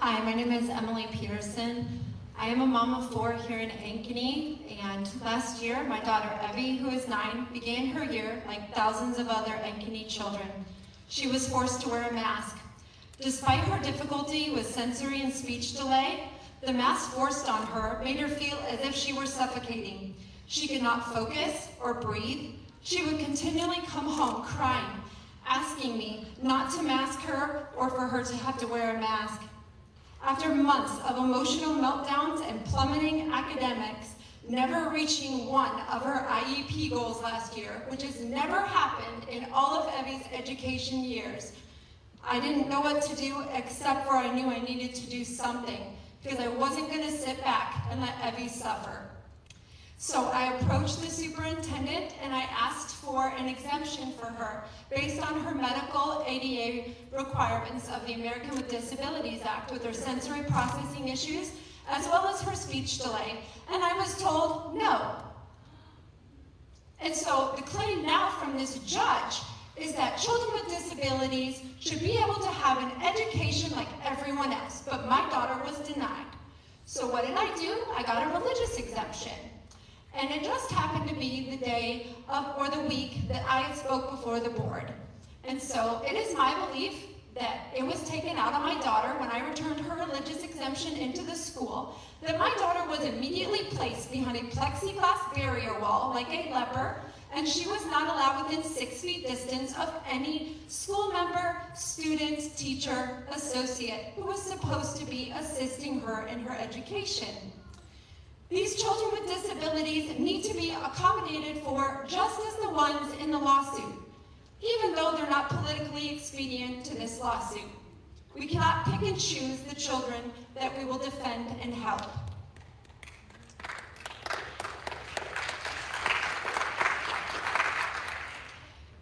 Hi, my name is Emily Peterson. I am a mom of 4 here in Ankeny, and last year my daughter Evie, who is 9, began her year like thousands of other Ankeny children. She was forced to wear a mask. Despite her difficulty with sensory and speech delay, the mask forced on her made her feel as if she were suffocating. She could not focus or breathe. She would continually come home crying, asking me not to mask her or for her to have to wear a mask. After months of emotional meltdowns and plummeting academics, never reaching one of her IEP goals last year, which has never happened in all of Evie's education years, I didn't know what to do except for I knew I needed to do something because I wasn't going to sit back and let Evie suffer. So I approached the superintendent and I asked for an exemption for her based on her medical ADA requirements of the American with Disabilities Act with her sensory processing issues as well as her speech delay. And I was told no. And so the claim now from this judge is that children with disabilities should be able to have an education like everyone else, but my daughter was denied. So what did I do? I got a religious exemption. And it just happened to be the day or the week that I spoke before the board. And so it is my belief that it was taken out on my daughter when I returned her religious exemption into the school, that my daughter was immediately placed behind a plexiglass barrier wall like a leper, and she was not allowed within 6 feet distance of any school member, student, teacher, associate who was supposed to be assisting her in her education. These children with disabilities need to be accommodated for just as the ones in the lawsuit, even though they're not politically expedient to this lawsuit. We cannot pick and choose the children that we will defend and help.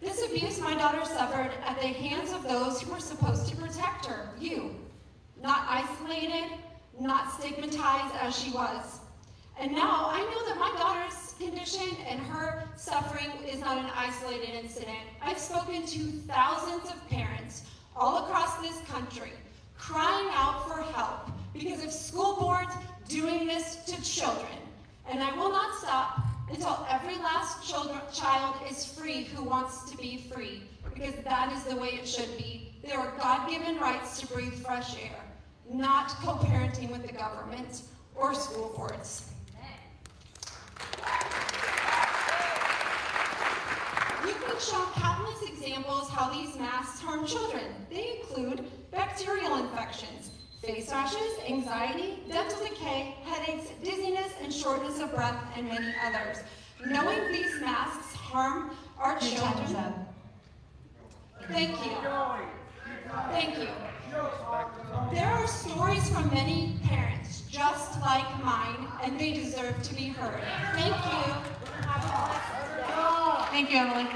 This abuse my daughter suffered at the hands of those who were supposed to protect her, you. Not isolated, not stigmatized as she was. And now I know that my daughter's condition and her suffering is not an isolated incident. I've spoken to thousands of parents all across this country crying out for help because of school boards doing this to children. And I will not stop until every last child is free who wants to be free, because that is the way it should be. There are God-given rights to breathe fresh air, not co-parenting with the government or school boards. You can show countless examples how these masks harm children. They include bacterial infections, face rashes, anxiety, dental decay, headaches, dizziness, and shortness of breath, and many others. Knowing these masks harm our children. Thank you. Thank you. There are stories from many parents just like mine, and they deserve to be heard. Thank you. Thank you, Emily.